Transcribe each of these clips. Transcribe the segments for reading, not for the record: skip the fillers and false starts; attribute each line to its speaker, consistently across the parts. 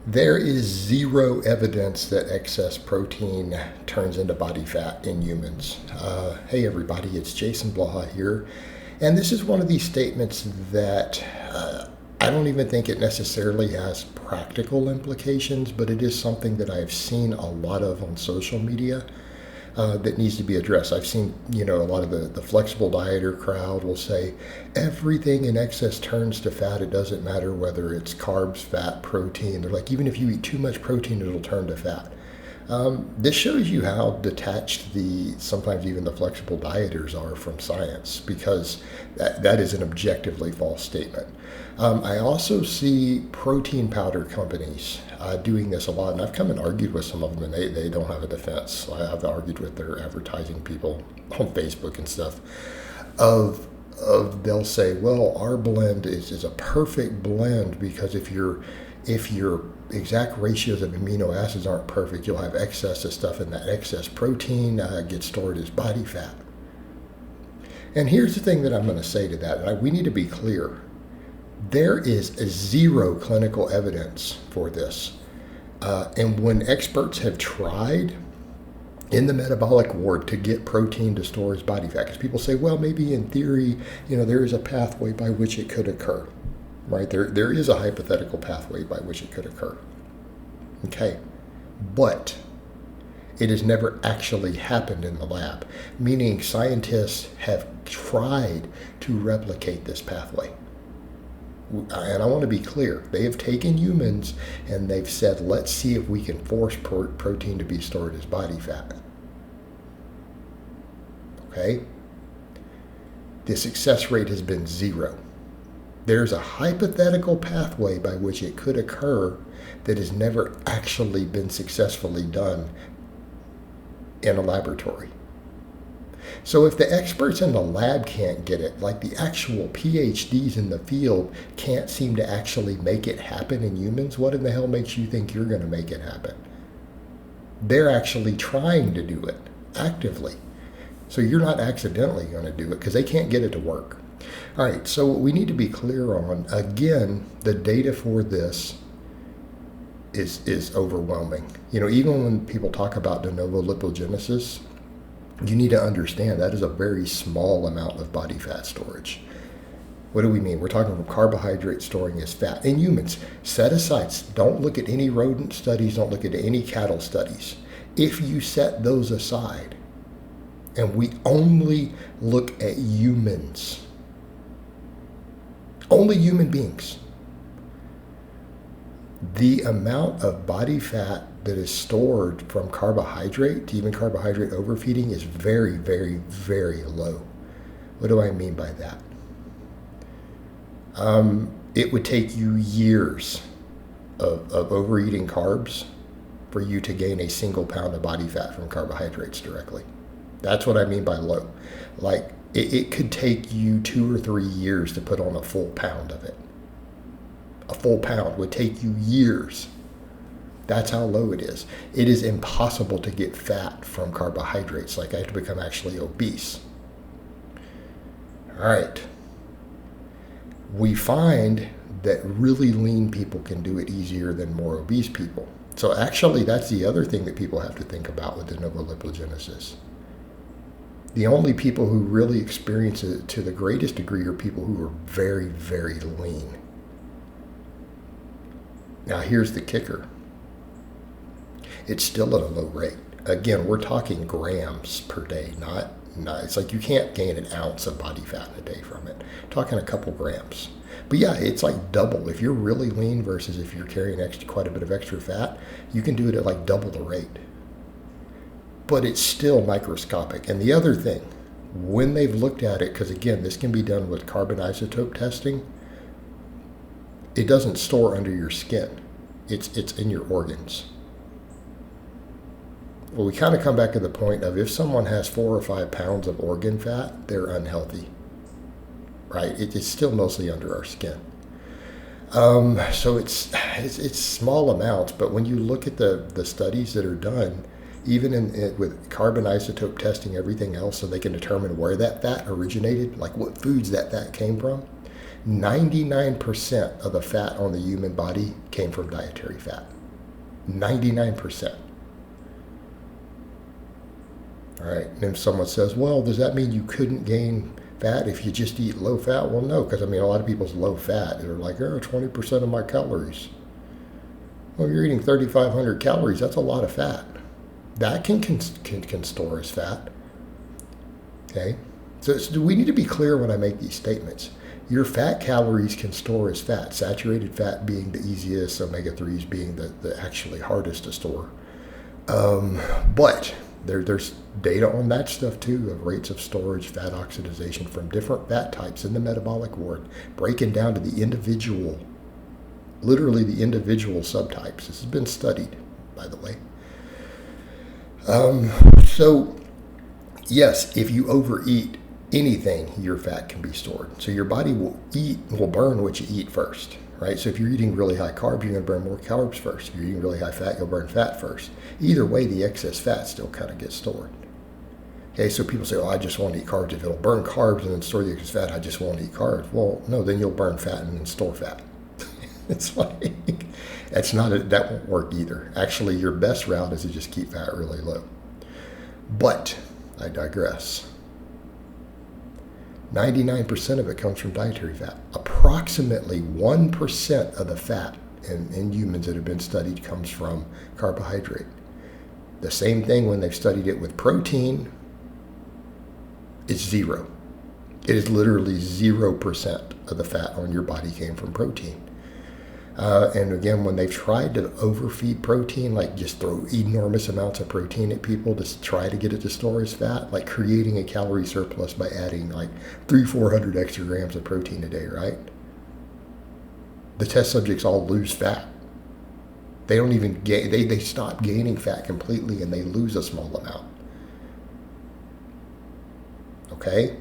Speaker 1: There is zero evidence that excess protein turns into body fat in humans. Hey everybody, it's Jason Blaha here. And this is one of these statements that I don't even think it necessarily has practical implications, but it is something that I've seen a lot of on social media that needs to be addressed. I've seen, a lot of the flexible dieter crowd will say everything in excess turns to fat. It doesn't matter whether it's carbs, fat, protein. They're like, even if you eat too much protein, it'll turn to fat. This shows you how detached sometimes even the flexible dieters are from science, because that is an objectively false statement. I also see protein powder companies doing this a lot, and I've come and argued with some of them, and they don't have a defense. I've argued with their advertising people on Facebook and stuff. They'll say, well, our blend is a perfect blend because if your exact ratios of amino acids aren't perfect, you'll have excess of stuff, and that excess protein gets stored as body fat. And here's the thing that I'm going to say to that. We need to be clear. There is zero clinical evidence for this. And when experts have tried in the metabolic ward to get protein to store as body fat, because people say, well, maybe in theory, there is a pathway by which it could occur. Right? There is a hypothetical pathway by which it could occur. Okay. But it has never actually happened in the lab, meaning scientists have tried to replicate this pathway. And I want to be clear. They have taken humans and they've said, let's see if we can force protein to be stored as body fat. Okay? The success rate has been 0. There's a hypothetical pathway by which it could occur that has never actually been successfully done in a laboratory. So if the experts in the lab can't get it, like the actual PhDs in the field can't seem to actually make it happen in humans, what in the hell makes you think you're going to make it happen? They're actually trying to do it actively. So you're not accidentally going to do it because they can't get it to work. All right, so what we need to be clear on, again, the data for this is overwhelming. Even when people talk about de novo lipogenesis, you need to understand that is a very small amount of body fat storage. What do we mean? We're talking about carbohydrate storing as fat. In humans, set aside, don't look at any rodent studies, don't look at any cattle studies. If you set those aside, and we only look at humans, only human beings, the amount of body fat that is stored from carbohydrate to even carbohydrate overfeeding is very, very, very low. What do I mean by that? It would take you years of overeating carbs for you to gain a single pound of body fat from carbohydrates directly. That's what I mean by low. Like, it could take you 2 or 3 years to put on a full pound of it. A full pound would take you years. That's how low it is. It is impossible to get fat from carbohydrates. Like, I have to become actually obese. All right. We find that really lean people can do it easier than more obese people. So actually, that's the other thing that people have to think about with de novo lipogenesis. The only people who really experience it to the greatest degree are people who are very, very lean. Now, here's the kicker. It's still at a low rate. Again, we're talking grams per day, not it's like you can't gain an ounce of body fat in a day from it. I'm talking a couple grams. But yeah, it's like double. If you're really lean versus if you're carrying quite a bit of extra fat, you can do it at like double the rate. But it's still microscopic. And the other thing, when they've looked at it, because again, this can be done with carbon isotope testing, it doesn't store under your skin. It's in your organs. Well, we kind of come back to the point of if someone has 4 or 5 pounds of organ fat, they're unhealthy, right? It's still mostly under our skin. So it's small amounts, but when you look at the studies that are done, even with carbon isotope testing, everything else, so they can determine where that fat originated, like what foods that fat came from, 99% of the fat on the human body came from dietary fat. 99%. All right, and if someone says, well, does that mean you couldn't gain fat if you just eat low fat? Well, no, because I mean, a lot of people's low fat, they're like, 20% of my calories. Well, if you're eating 3,500 calories, that's a lot of fat. That can store as fat. Okay? So we need to be clear when I make these statements. Your fat calories can store as fat, saturated fat being the easiest, omega-3s being the actually hardest to store. But there's data on that stuff too, of rates of storage, fat oxidation from different fat types in the metabolic ward, breaking down to the individual, literally the individual subtypes. This has been studied, by the way. So, yes, if you overeat anything, your fat can be stored. So your body will burn what you eat first, right? So if you're eating really high carbs, you're going to burn more carbs first. If you're eating really high fat, you'll burn fat first. Either way, the excess fat still kind of gets stored. Okay, so people say, I just want to eat carbs. If it'll burn carbs and then store the excess fat, I just want to eat carbs. Well, no, then you'll burn fat and then store fat. It's like, that won't work either. Actually, your best route is to just keep fat really low. But I digress. 99% of it comes from dietary fat. Approximately 1% of the fat in humans that have been studied comes from carbohydrate. The same thing when they've studied it with protein, it's zero. It is literally 0% of the fat on your body came from protein. And again, when they've tried to overfeed protein, like just throw enormous amounts of protein at people to try to get it to store as fat, like creating a calorie surplus by adding like 300-400 extra grams of protein a day, right? The test subjects all lose fat. They don't even gain, they stop gaining fat completely and they lose a small amount. Okay?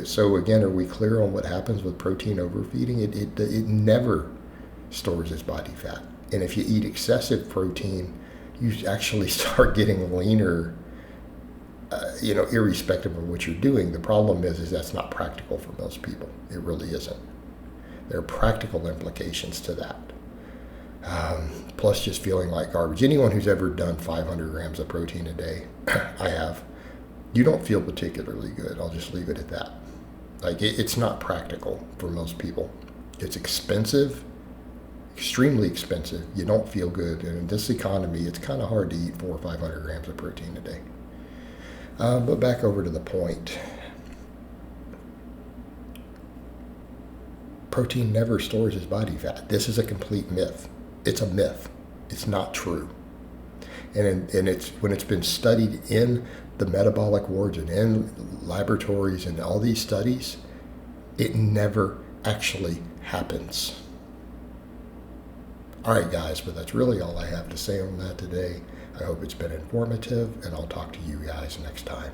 Speaker 1: So again, are we clear on what happens with protein overfeeding? It never stores as body fat. And if you eat excessive protein, you actually start getting leaner, irrespective of what you're doing. The problem is that's not practical for most people. It really isn't. There are practical implications to that. Plus just feeling like garbage. Anyone who's ever done 500 grams of protein a day, I have, you don't feel particularly good. I'll just leave it at that. Like it's not practical for most people. It's expensive. Extremely expensive. You don't feel good. And in this economy, it's kind of hard to eat 400 or 500 grams of protein a day. But back over to the point. Protein never stores as body fat. This is a complete myth. It's a myth. It's not true. And it's when it's been studied in the metabolic wards and in laboratories and all these studies, it never actually happens. All right, guys, but that's really all I have to say on that today. I hope it's been informative, and I'll talk to you guys next time.